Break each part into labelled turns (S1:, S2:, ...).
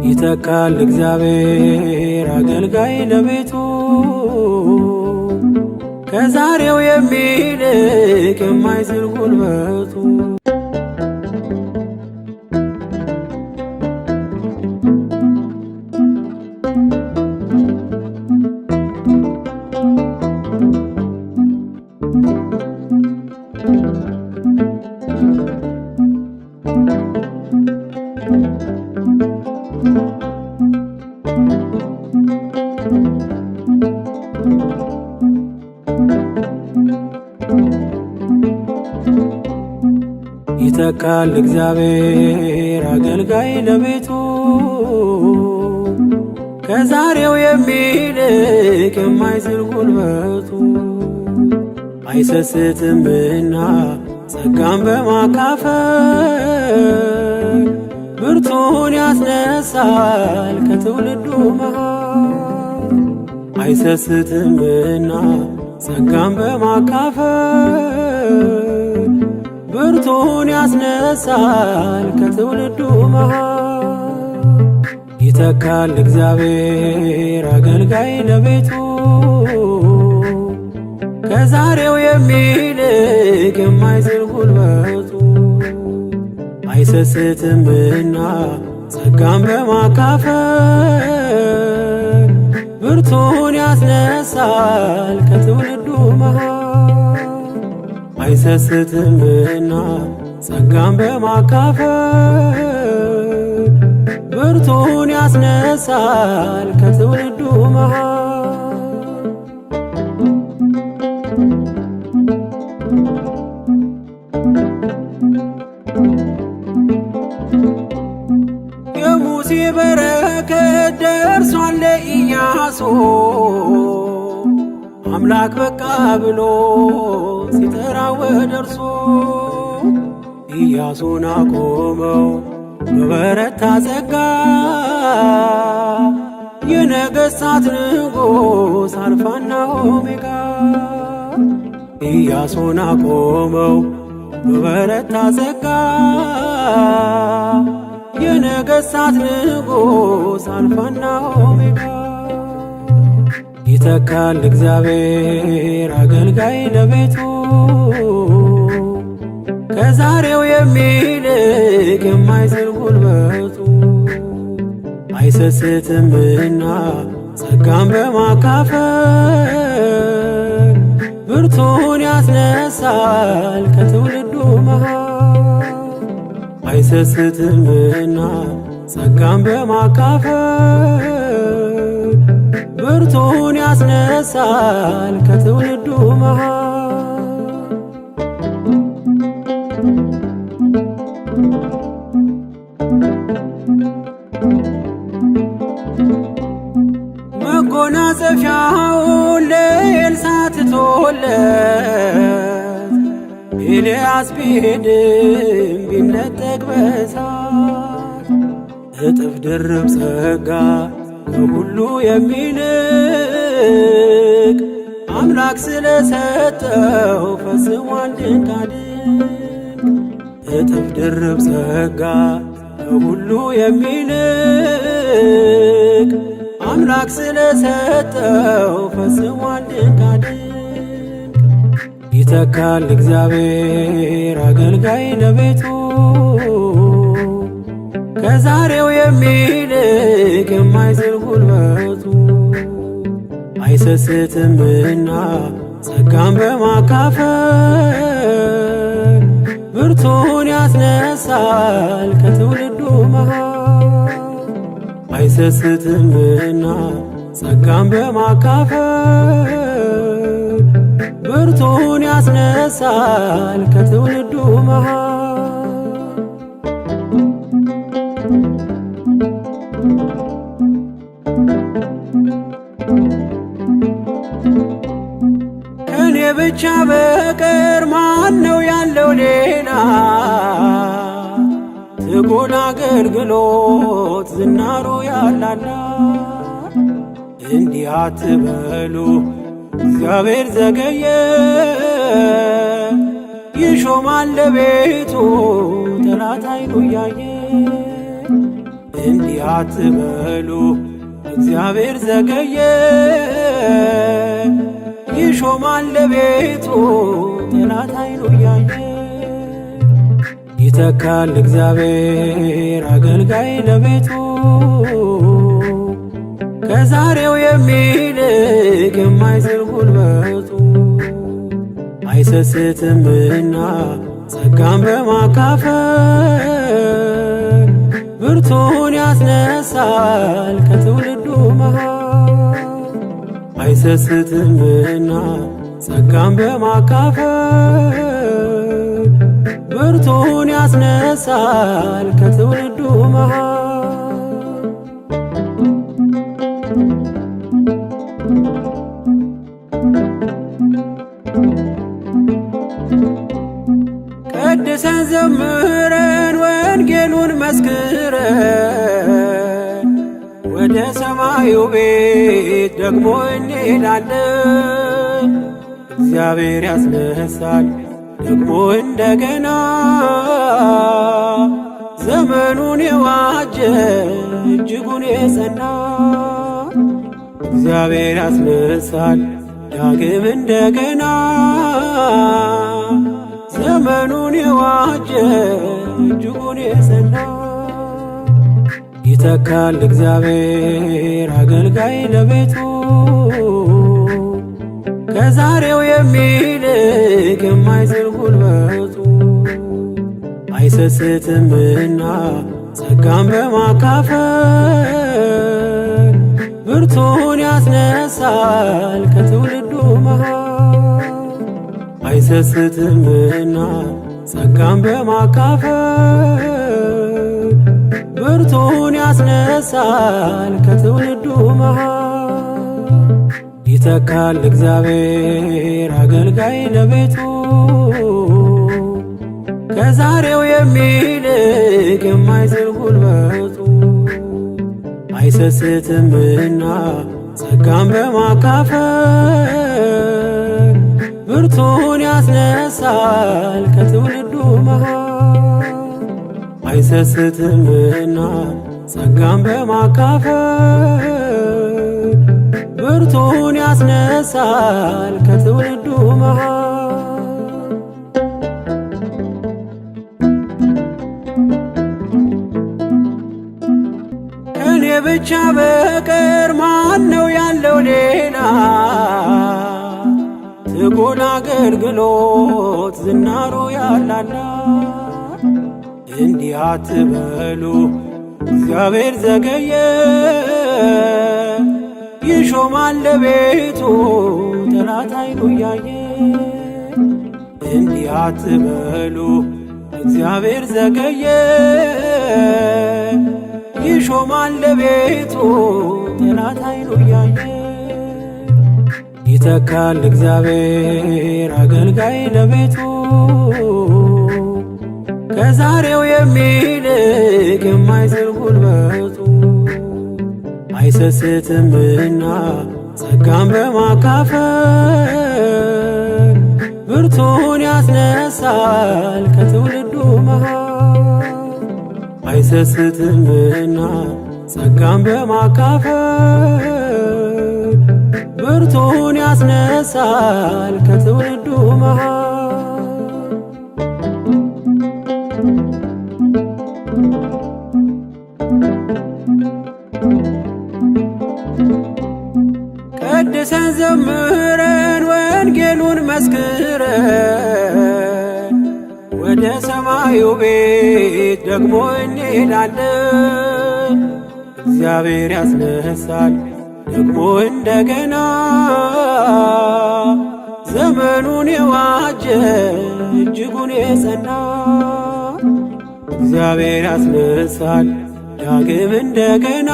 S1: ይተካል እግዚአብሔር አገልጋይ ለቤቱ ከዛሬው የሚልቅ የማይዝል ጉልበቱ። ይተካል እግዚአብሔር አገልጋይ ለቤቱ ከዛሬው የሚልቅ የማይዝል ጉልበቱ። አይሰስትምና ጸጋን በማካፈል ብርቱን ያስነሳል ከትውልዱ መሃል። አይሰስትምና ጸጋን በማካፈል ብርቱን ያስነሳል ከትውልዱ መሃል። ይተካል እግዚአብሔር አገልጋይ ለቤቱ ከዛሬው የሚልቅ የማይዝል ጉልበቱ። አይሰስትምና ጸጋን በማካፈል ብርቱን ያስነሳል ከትውልዱ መሃል። አይሰስትምና ጸጋን በማካፈል ብርቱን ያስነሳል ከትውልዱ መሃል። የሙሴ በረከት ደርሷል ለኢያሱ አምላክ በቃ ብሎ ሲጠራው ወደ እርሱ። ኢያሱን አቆመው በበረታ ጸጋ የነገሥታት ንጉሥ አልፋና ኦሜጋ። ኢያሱን አቆመው በበረታ ጸጋ የነገሥታት ንጉሥ አልፋና ኦሜጋ። ይተካል እግዚአብሔር አገልጋይ ለቤቱ ከዛሬው የሚልቅ የማይዝል ጉልበቱ። አይሰስትምና ጸጋን በማካፈል ብርቱን ያስነሳል ከትውልዱ መሃል። አይሰስትምና ጸጋን በማካፈል ብርቱን ያስነሳል ከትውልዱ መሃል። መጎናጸፊያውን ለኤልሳዕ ትቶለት ኤልያስ ቢሄድም ቢነጠቅ በእሳት እጥፍ ድርብ ጸጋ ከሁሉ የሚልቅ አምላክ ስለሰጠው ፈጽሟል ድንቃድንቅ። እጥፍ ድርብ ጸጋ ከሁሉ የሚልቅ አምላክ ስለሰጠው ፈጽሟል ድንቃድንቅ። ይተካል እግዚአብሔር አገልጋይ ለቤቱ ከዛሬው የሚልቅ የማይዝል ጉልበቱ። አይሰስትምና ጸጋን በማካፈል ብርቱን ያስነሳል ከትውልዱ መሃል። አይሰስትምና ጸጋን በማካፈል ብርቱን ያስነሳል ከትውልዱ መሃል። ከኔ ብቻ በቀር ማን ነው ያለው ሌላ? ትጉን አገልግሎት ዝናሩ ያላላ። እንዲህ አትበሉ እግዚአብሔር ዘገየ፣ ይሾማል ለቤቱ ጠላት አይኑ እያየ። እንዲህ አትበሉ እግዚአብሔር ዘገየ። ይሾማል ለቤቱ ጠላት አይኑ እያየ። ይተካል እግዚአብሔር አገልጋይ ለቤቱ ከዛሬው የሚልቅ የማይዝል ጉልበቱ። አይሰስትምና ጸጋን በማካፈል ብርቱን ያስነሳል ከትውልዱ መሃል። አይሰስትምና ጸጋን በማካፈል ብርቱን ያስነሳል ከትውልዱ መሃል። ቀድሰን ዘምረን ወንጌሉን መስክረን ወደ ሰማዩ ቤት ደግሞ እንሄዳለን። እግዚአብሔር ያስነሳል ደግሞ እንደገና ዘመኑን የዋጀ እጅጉን የጸና። እግዚአብሔር ያስነሳል ዳግም እንደገና ዘመኑን የዋጀ እጅጉን የጸና። ይተካል እግዚአብሔር አገልጋይ ለቤቱ ከዛሬው የሚልቅ የማይዝል ጉልበቱ። አይሰስትምና ጸጋን በማካፈል ብርቱን ያስነሳል ከትውልዱ መሃል። አይሰስትምና ጸጋን በማካፈል ብርቱን ያስነሳል ከትውልዱ መሃል። ይተካል እግዚአብሔር አገልጋይ ለቤቱ ከዛሬው የሚልቅ የማይዝል ጉልበቱ። አይሰስትምና ጸጋን በማካፈል ብርቱን ያስነሳል ከትውልዱ መሃል። አይሰስትምና ጸጋን በማካፈል ብርቱን ያስነሳል ከትውልዱ መሃል። ከኔ ብቻ በቀር ማን ነው ያለው ሌላ? ትጉን አገልግሎት ዝናሩ ያላላ። እንዲህ አትበሉ እግዚአብሔር ዘገየ። ይሾማል ለቤቱ ጠላት አይኑ እያየ። እንዲህ አትበሉ እግዚአብሔር ዘገየ። ይሾማል ለቤቱ ጠላት አይኑ እያየ። ይተካል እግዚአብሔር አገልጋይ ለቤቱ ከዛሬው የሚልቅ የማይዝል ጉልበቱ። አይሰስትምና ጸጋን በማካፈል ብርቱን ያስነሳል ከትውልዱ መሃል። አይሰስትምና ጸጋን በማካፈል ብርቱን ያስነሳል ከትውልዱ መሃል። ቀድሰን ዘምረን ወንጌሉን መስክረን ወደ ሰማዩ ቤት ደግሞ እንሄዳለን። እግዚአብሔር ያስነሳል ደግሞ እንደገና ዘመኑን የዋጀ እጅጉን የጸና። እግዚአብሔር ያስነሳል ዳግም እንደገና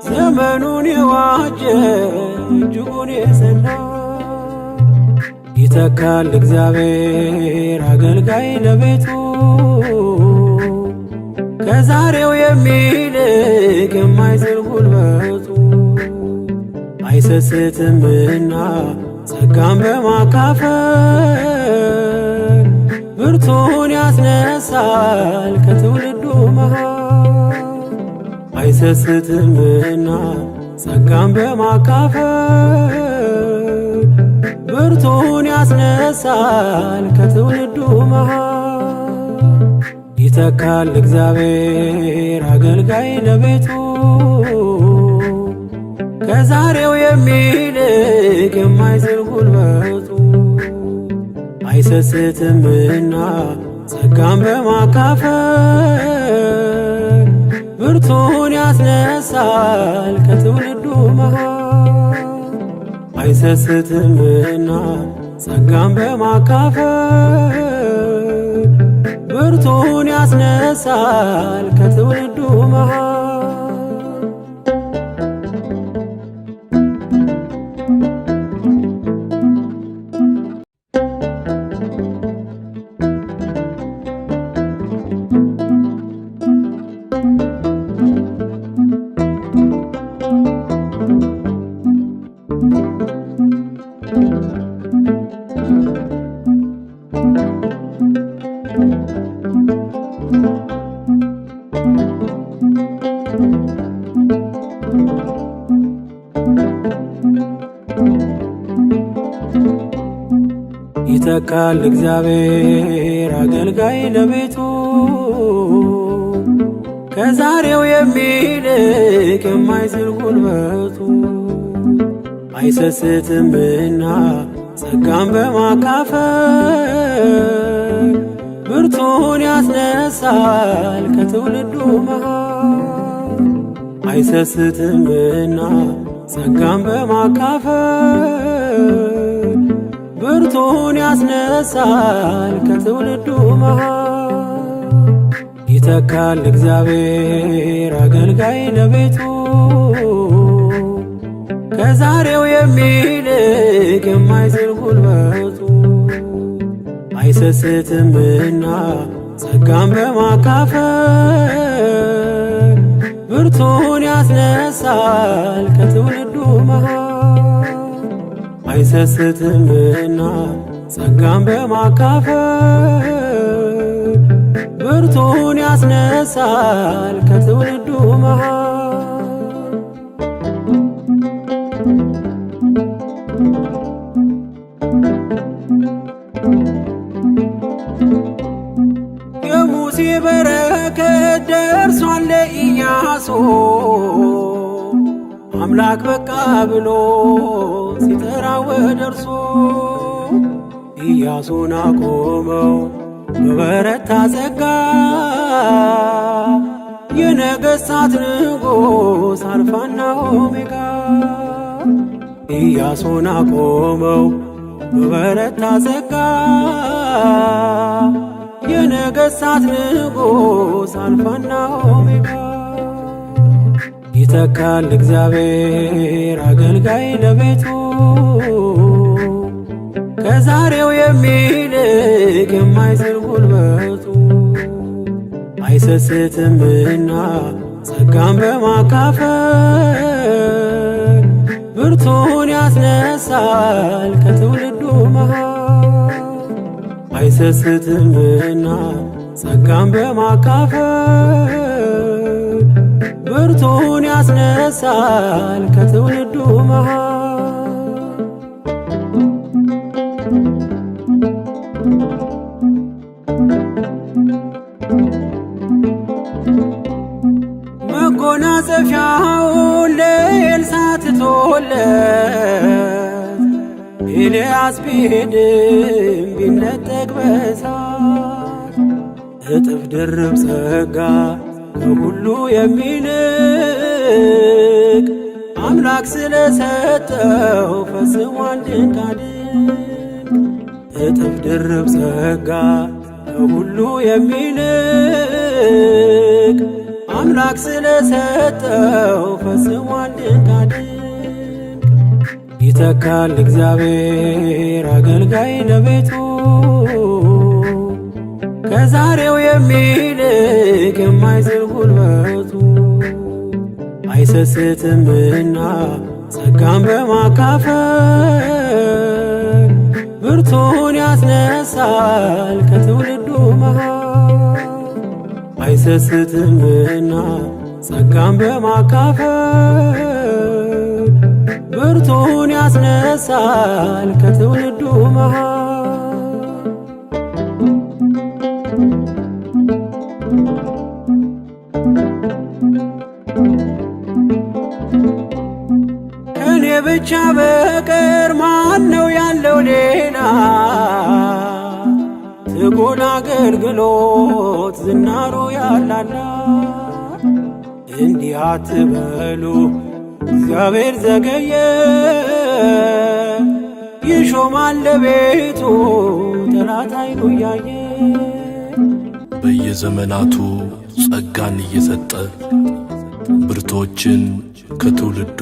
S1: ዘመኑን የዋጀ እጅጉን የጸና። ይተካል እግዚአብሔር አገልጋይ ለቤቱ ከዛሬው የሚልቅ የማይዝል ጉልበቱ። አይሰስትምና ጸጋን በማካፈል ብርቱን ያስነሳል ከትውልዱ መሃል። አይሰስትምና ጸጋን በማካፈል ብርቱን ያስነሳል ከትውልዱ መሃል። ይተካል እግዚአብሔር አገልጋይ ለቤቱ ከዛሬው የሚልቅ የማይዝል ጉልበቱ። አይሰስትምና ጸጋን በማካፈል ብርቱን ያስነሳል ከትውልዱ መሃል። አይሰስትምና ጸጋን በማካፈል ብርቱን ያስነሳል ከትውልዱ መሃል። ይተካል እግዚአብሔር አገልጋይ ለቤቱ ከዛሬው የሚልቅ የማይዝል ጉልበቱ። አይሰስትምና ጸጋን በማካፈል ብርቱን ያስነሳል ከትውልዱ መሃል። አይሰስትምና ጸጋን በማካፈል ብርቱን ያስነሳል ከትውልዱ መሃል። ይተካል እግዚአብሔር አገልጋይ ለቤቱ ከዛሬው የሚልቅ የማይዝል ጉልበቱ። አይሰስትምና ጸጋን በማካፈል ብርቱን ያስነሳል ከትውልዱ መሃል። አይሰስትምና ጸጋን በማካፈል ብርቱን ያስነሳል ከትውልዱ መሃል። የሙሴ በረከት ደርሷል ለኢያሱ አምላክ በቃ ብሎ ሲጠራው ወደ እርሱ። ኢያሱን አቆመው በበረታ ጸጋ የነገሥታት ንጉሥ አልፋና ኦሜጋ። ኢያሱን አቆመው በበረታ ጸጋ የነገሥታት ንጉሥ አልፋና ኦሜጋ። ይተካል እግዚአብሔር አገልጋይ ለቤቱ ከዛሬው የሚልቅ የማይዝል ጉልበቱ። አይሰስትምና ጸጋን በማካፈል ብርቱን ያስነሳል ከትውልዱ መሃል። አይሰስትምና ጸጋን በማካፈል ብርቱን ያስነሳል ከትውልዱ መሃል። መጎናጸፊያውን ለኤልሳዕ ትቶለት ኤልያስ ቢሄድም ቢነጠቅ በእሳት እጥፍ ድርብ ጸጋ ከሁሉ የሚልቅ አምላክ ስለሰጠው ፈጽሟል ድንቅ ድንቅ። እጥፍ ድርብ ጸጋ ከሁሉ የሚልቅ አምላክ ስለሰጠው ፈጽሟል ድንቅ ድንቅ። ይተካል እግዚአብሔር አገልጋይ ለቤቱ ከዛሬው የሚልቅ የማይዝል ጉልበቱ። አይሰስትምና ጸጋን በማካፈል ብርቱን ያስነሳል ከትውልዱ መሃል አይሰስትምና ጸጋን በማካፈል ብርቱን ያስነሳል ከትውልዱ መሃል። ከኔ ብቻ በቀር ማነው ያለው ሌላ ትጉን አገልግሎት ዝናሩ ያላላ? እንዲህ አትበሉ እግዚአብሔር ዘገየ ይሾማል ለቤቱ ጠላት አይኑ እያየ።
S2: በየዘመናቱ ጸጋን እየሰጠ ብርቶችን ከትውልዱ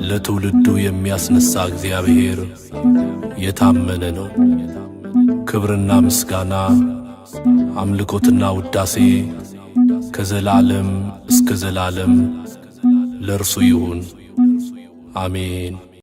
S2: ለትውልዱ የሚያስነሳ እግዚአብሔር የታመነ ነው። ክብርና ምስጋና አምልኮትና ውዳሴ ከዘላለም እስከ ዘላለም ለእርሱ ይሁን፣ አሜን።